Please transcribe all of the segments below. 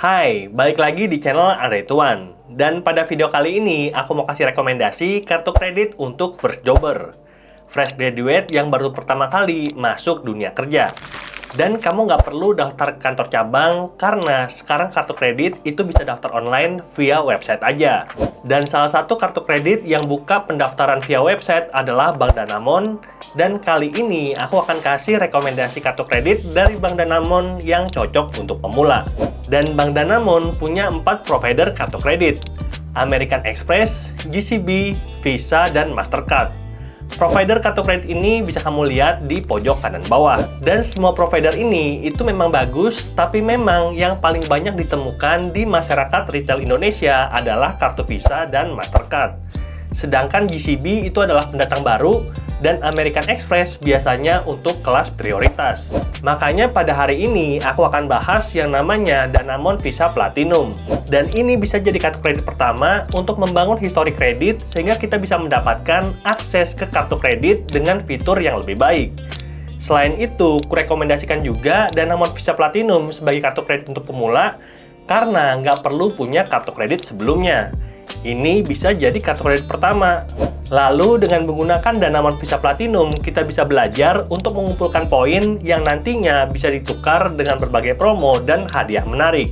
Hai, balik lagi di channel Andre Tuan. Dan pada video kali ini, aku mau kasih rekomendasi kartu kredit untuk first jobber. Fresh graduate yang baru pertama kali masuk dunia kerja. Dan kamu nggak perlu daftar ke kantor cabang, karena sekarang kartu kredit itu bisa daftar online via website aja. Dan salah satu kartu kredit yang buka pendaftaran via website adalah Bank Danamon. Dan kali ini aku akan kasih rekomendasi kartu kredit dari Bank Danamon yang cocok untuk pemula. Dan Bank Danamon punya 4 provider kartu kredit: American Express, GCB, Visa, dan Mastercard. Provider kartu kredit ini bisa kamu lihat di pojok kanan bawah. Dan semua provider ini itu memang bagus, tapi memang yang paling banyak ditemukan di masyarakat retail Indonesia adalah kartu Visa dan Mastercard. Sedangkan GCB itu adalah pendatang baru, dan American Express biasanya untuk kelas prioritas. Makanya pada hari ini aku akan bahas yang namanya Danamon Visa Platinum. Dan ini bisa jadi kartu kredit pertama untuk membangun histori kredit sehingga kita bisa mendapatkan akses ke kartu kredit dengan fitur yang lebih baik. Selain itu, kurekomendasikan juga Danamon Visa Platinum sebagai kartu kredit untuk pemula karena nggak perlu punya kartu kredit sebelumnya. Ini bisa jadi kartu kredit pertama. Lalu dengan menggunakan Danamon Visa Platinum, kita bisa belajar untuk mengumpulkan poin yang nantinya bisa ditukar dengan berbagai promo dan hadiah menarik.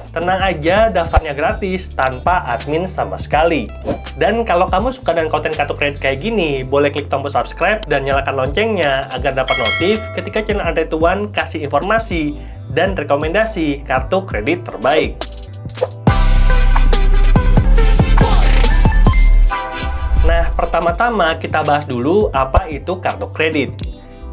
Tenang aja, daftarnya gratis tanpa admin sama sekali. Dan kalau kamu suka dengan konten kartu kredit kayak gini, boleh klik tombol subscribe dan nyalakan loncengnya agar dapat notif ketika channel Andre Tuan kasih informasi dan rekomendasi kartu kredit terbaik. Nah, pertama-tama kita bahas dulu apa itu kartu kredit.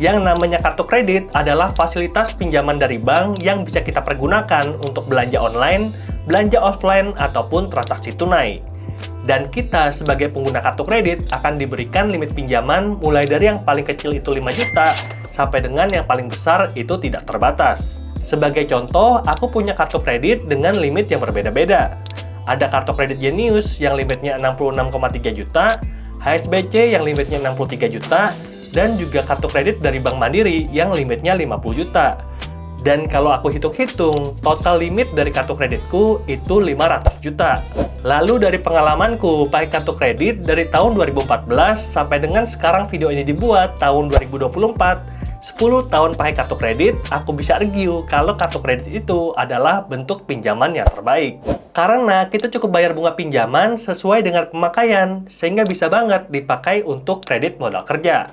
Yang namanya kartu kredit adalah fasilitas pinjaman dari bank yang bisa kita pergunakan untuk belanja online, belanja offline, ataupun transaksi tunai. Dan kita sebagai pengguna kartu kredit akan diberikan limit pinjaman mulai dari yang paling kecil itu 5 juta sampai dengan yang paling besar itu tidak terbatas. Sebagai contoh, aku punya kartu kredit dengan limit yang berbeda-beda. Ada kartu kredit Genius yang limitnya 66,3 juta, HSBC yang limitnya 63 juta, dan juga kartu kredit dari Bank Mandiri yang limitnya 50 juta. Dan kalau aku hitung-hitung, total limit dari kartu kreditku itu 500 juta. Lalu dari pengalamanku pakai kartu kredit dari tahun 2014 sampai dengan sekarang video ini dibuat tahun 2024, 10 tahun pakai kartu kredit, aku bisa review kalau kartu kredit itu adalah bentuk pinjaman yang terbaik. Karena kita cukup bayar bunga pinjaman sesuai dengan pemakaian, sehingga bisa banget dipakai untuk kredit modal kerja.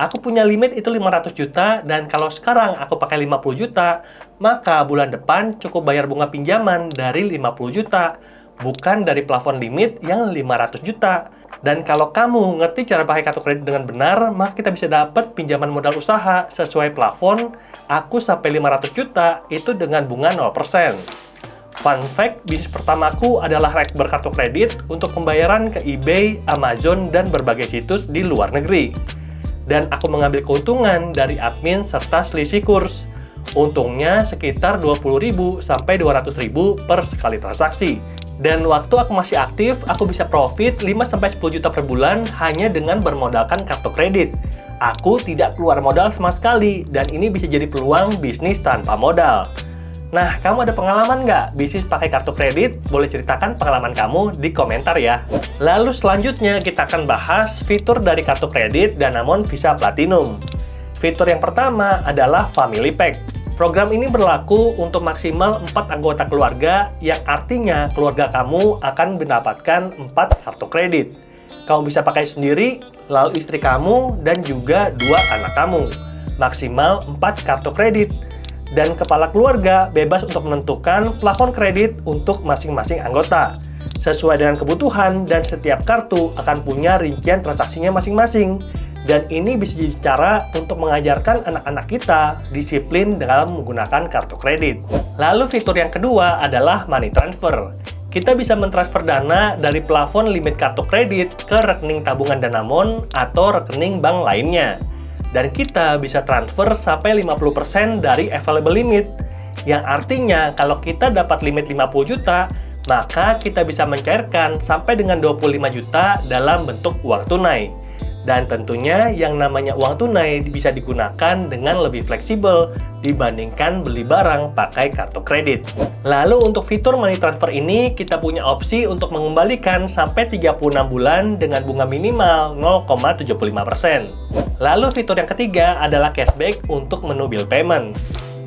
Aku punya limit itu 500 juta, dan kalau sekarang aku pakai 50 juta, maka bulan depan cukup bayar bunga pinjaman dari 50 juta, bukan dari plafon limit yang 500 juta. Dan kalau kamu ngerti cara pakai kartu kredit dengan benar, maka kita bisa dapat pinjaman modal usaha sesuai plafon. Aku sampai 500 juta itu dengan bunga 0%. Fun fact, bisnis pertamaku adalah rekber kartu kredit untuk pembayaran ke eBay, Amazon, dan berbagai situs di luar negeri. Dan aku mengambil keuntungan dari admin serta selisih kurs. Untungnya sekitar 20.000 sampai 200.000 per sekali transaksi. Dan waktu aku masih aktif, aku bisa profit 5-10 juta per bulan hanya dengan bermodalkan kartu kredit. Aku tidak keluar modal sama sekali, dan ini bisa jadi peluang bisnis tanpa modal. Nah, kamu ada pengalaman nggak bisnis pakai kartu kredit? Boleh ceritakan pengalaman kamu di komentar ya. Lalu selanjutnya kita akan bahas fitur dari kartu kredit Danamon Visa Platinum. Fitur yang pertama adalah Family Pack. Program ini berlaku untuk maksimal 4 anggota keluarga, yang artinya keluarga kamu akan mendapatkan 4 kartu kredit. Kamu bisa pakai sendiri, lalu istri kamu, dan juga 2 anak kamu. Maksimal 4 kartu kredit. Dan kepala keluarga bebas untuk menentukan plafon kredit untuk masing-masing anggota, sesuai dengan kebutuhan, dan setiap kartu akan punya rincian transaksinya masing-masing. Dan ini bisa jadi cara untuk mengajarkan anak-anak kita disiplin dalam menggunakan kartu kredit. Lalu fitur yang kedua adalah money transfer. Kita bisa mentransfer dana dari plafon limit kartu kredit ke rekening tabungan Danamon atau rekening bank lainnya. Dan kita bisa transfer sampai 50% dari available limit. Yang artinya kalau kita dapat limit 50 juta, maka kita bisa mencairkan sampai dengan 25 juta dalam bentuk uang tunai. Dan tentunya yang namanya uang tunai bisa digunakan dengan lebih fleksibel dibandingkan beli barang pakai kartu kredit. Lalu untuk fitur money transfer ini, kita punya opsi untuk mengembalikan sampai 36 bulan dengan bunga minimal 0,75%. Lalu fitur yang ketiga adalah cashback untuk menu bill payment,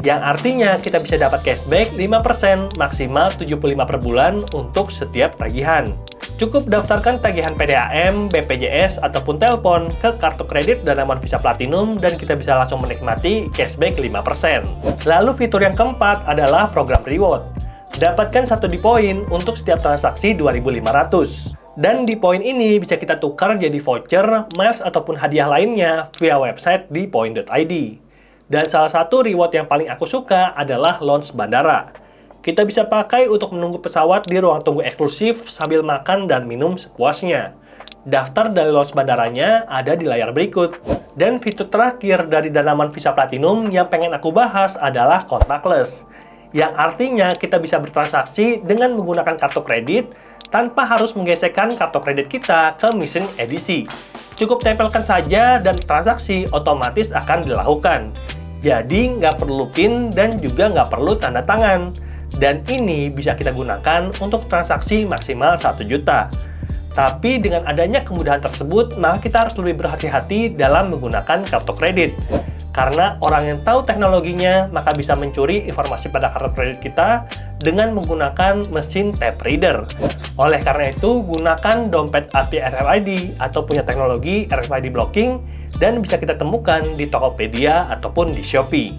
yang artinya kita bisa dapat cashback 5% maksimal 75 per bulan untuk setiap tagihan. Cukup daftarkan tagihan PDAM, BPJS, ataupun telepon ke kartu kredit Danamon Visa Platinum dan kita bisa langsung menikmati cashback 5%. Lalu fitur yang keempat adalah program reward. Dapatkan 1 Dipoin untuk setiap transaksi 2.500. Dan Dipoin ini bisa kita tukar jadi voucher, miles, ataupun hadiah lainnya via website dipoin.id. Dan salah satu reward yang paling aku suka adalah lounge bandara. Kita bisa pakai untuk menunggu pesawat di ruang tunggu eksklusif sambil makan dan minum sepuasnya. Daftar dari lounge bandaranya ada di layar berikut. Dan fitur terakhir dari Danamon Visa Platinum yang pengen aku bahas adalah contactless, yang artinya kita bisa bertransaksi dengan menggunakan kartu kredit tanpa harus menggesekkan kartu kredit kita ke mesin edisi. Cukup tempelkan saja dan transaksi otomatis akan dilakukan. Jadi nggak perlu PIN dan juga nggak perlu tanda tangan. Dan ini bisa kita gunakan untuk transaksi maksimal 1 juta. Tapi dengan adanya kemudahan tersebut, maka kita harus lebih berhati-hati dalam menggunakan kartu kredit. Karena orang yang tahu teknologinya, maka bisa mencuri informasi pada kartu kredit kita dengan menggunakan mesin tap reader. Oleh karena itu, gunakan dompet anti RFID atau punya teknologi RFID blocking dan bisa kita temukan di Tokopedia ataupun di Shopee.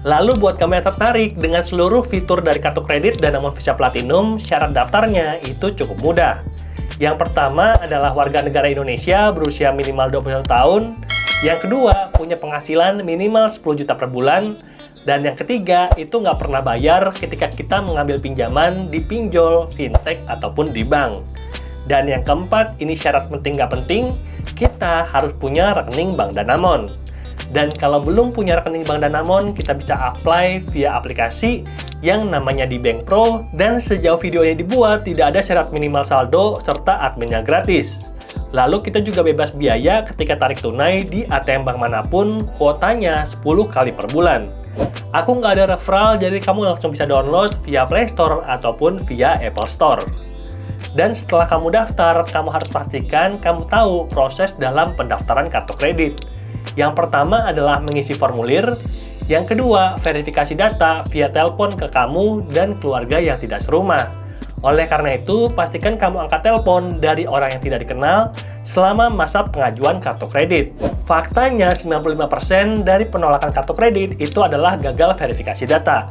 Lalu buat kamu yang tertarik dengan seluruh fitur dari kartu kredit Danamon Visa Platinum, syarat daftarnya itu cukup mudah. Yang pertama adalah warga negara Indonesia berusia minimal 21 tahun. Yang kedua, punya penghasilan minimal 10 juta per bulan. Dan yang ketiga, itu nggak pernah bayar ketika kita mengambil pinjaman di pinjol, fintech, ataupun di bank. Dan yang keempat, ini syarat penting nggak penting, kita harus punya rekening Bank Danamon. Dan kalau belum punya rekening Bank Danamon, kita bisa apply via aplikasi yang namanya Dibank Pro. Dan sejauh video ini dibuat, tidak ada syarat minimal saldo serta adminnya gratis. Lalu kita juga bebas biaya ketika tarik tunai di ATM bank manapun, kuotanya 10 kali per bulan. Aku nggak ada referral, jadi kamu langsung bisa download via Play Store ataupun via Apple Store. Dan setelah kamu daftar, kamu harus pastikan kamu tahu proses dalam pendaftaran kartu kredit. Yang pertama adalah mengisi formulir. Yang kedua, verifikasi data via telepon ke kamu dan keluarga yang tidak serumah. Oleh karena itu, pastikan kamu angkat telepon dari orang yang tidak dikenal selama masa pengajuan kartu kredit. Faktanya, 95% dari penolakan kartu kredit itu adalah gagal verifikasi data.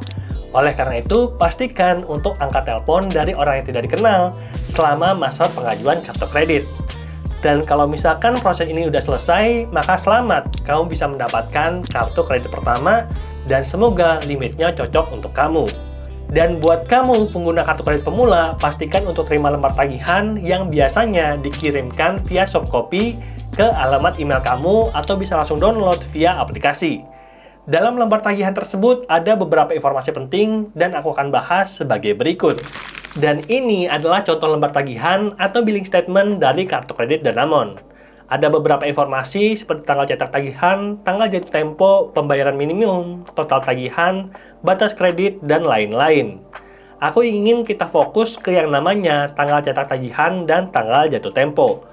Oleh karena itu, pastikan untuk angkat telepon dari orang yang tidak dikenal selama masa pengajuan kartu kredit. Dan kalau misalkan proses ini udah selesai, maka selamat, kamu bisa mendapatkan kartu kredit pertama dan semoga limitnya cocok untuk kamu. Dan buat kamu pengguna kartu kredit pemula, pastikan untuk terima lembar tagihan yang biasanya dikirimkan via soft copy ke alamat email kamu atau bisa langsung download via aplikasi. Dalam lembar tagihan tersebut ada beberapa informasi penting dan aku akan bahas sebagai berikut. Dan ini adalah contoh lembar tagihan atau billing statement dari kartu kredit Danamon. Ada beberapa informasi seperti tanggal cetak tagihan, tanggal jatuh tempo, pembayaran minimum, total tagihan, batas kredit, dan lain-lain. Aku ingin kita fokus ke yang namanya tanggal cetak tagihan dan tanggal jatuh tempo.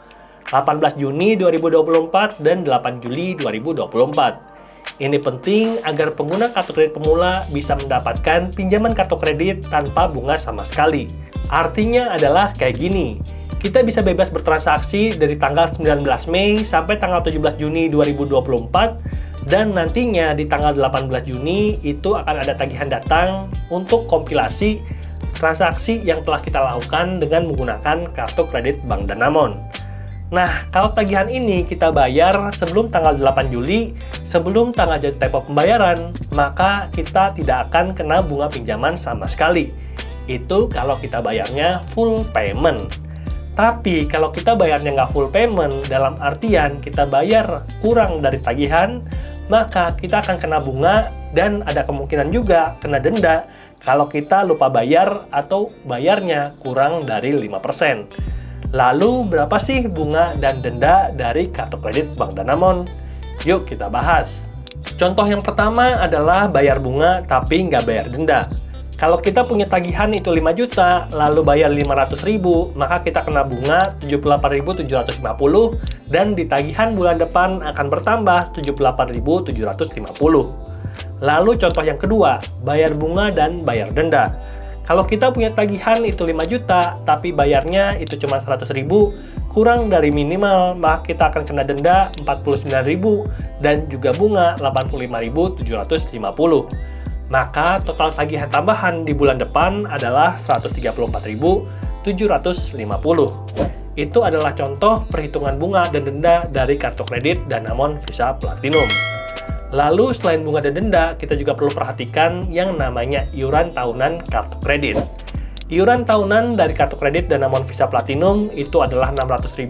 18 Juni 2024 dan 8 Juli 2024. Ini penting agar pengguna kartu kredit pemula bisa mendapatkan pinjaman kartu kredit tanpa bunga sama sekali. Artinya adalah kayak gini. Kita bisa bebas bertransaksi dari tanggal 19 Mei sampai tanggal 17 Juni 2024 dan nantinya di tanggal 18 Juni itu akan ada tagihan datang untuk kompilasi transaksi yang telah kita lakukan dengan menggunakan kartu kredit Bank Danamon. Nah, kalau tagihan ini kita bayar sebelum tanggal 8 Juli, sebelum tanggal jatuh tempo pembayaran, maka kita tidak akan kena bunga pinjaman sama sekali. Itu kalau kita bayarnya full payment. Tapi kalau kita bayarnya nggak full payment, dalam artian kita bayar kurang dari tagihan, maka kita akan kena bunga dan ada kemungkinan juga kena denda kalau kita lupa bayar atau bayarnya kurang dari 5%. Lalu berapa sih bunga dan denda dari kartu kredit Bank Danamon? Yuk kita bahas. Contoh yang pertama adalah bayar bunga tapi nggak bayar denda. Kalau kita punya tagihan itu 5 juta, lalu bayar 500.000, maka kita kena bunga 78.750 dan di tagihan bulan depan akan bertambah 78.750. Lalu contoh yang kedua, bayar bunga dan bayar denda. Kalau kita punya tagihan itu 5 juta, tapi bayarnya itu cuma 100.000, kurang dari minimal, maka kita akan kena denda 49.000 dan juga bunga 85.750. Maka total tagihan tambahan di bulan depan adalah 134.750. Itu adalah contoh perhitungan bunga dan denda dari kartu kredit Danamon Visa Platinum. Lalu selain bunga dan denda, kita juga perlu perhatikan yang namanya iuran tahunan kartu kredit. Iuran tahunan dari kartu kredit Danamon Visa Platinum itu adalah 600.000,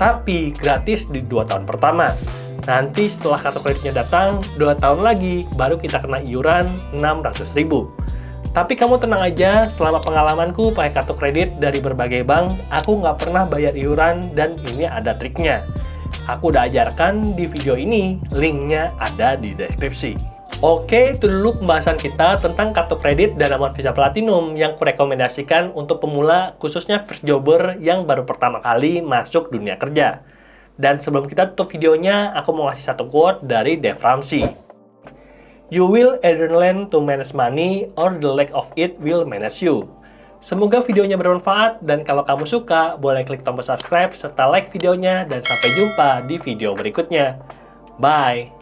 tapi gratis di 2 tahun pertama. Nanti setelah kartu kreditnya datang, 2 tahun lagi, baru kita kena iuran 600.000. Tapi kamu tenang aja, selama pengalamanku pakai kartu kredit dari berbagai bank, aku nggak pernah bayar iuran dan ini ada triknya. Aku udah ajarkan di video ini, linknya ada di deskripsi. Oke, itu dulu pembahasan kita tentang kartu kredit Danamon Visa Platinum yang kurekomendasikan untuk pemula, khususnya first jobber yang baru pertama kali masuk dunia kerja. Dan sebelum kita tutup videonya, aku mau ngasih satu quote dari Dave Ramsey. You will either learn to manage money or the lack of it will manage you. Semoga videonya bermanfaat dan kalau kamu suka, boleh klik tombol subscribe serta like videonya dan sampai jumpa di video berikutnya. Bye!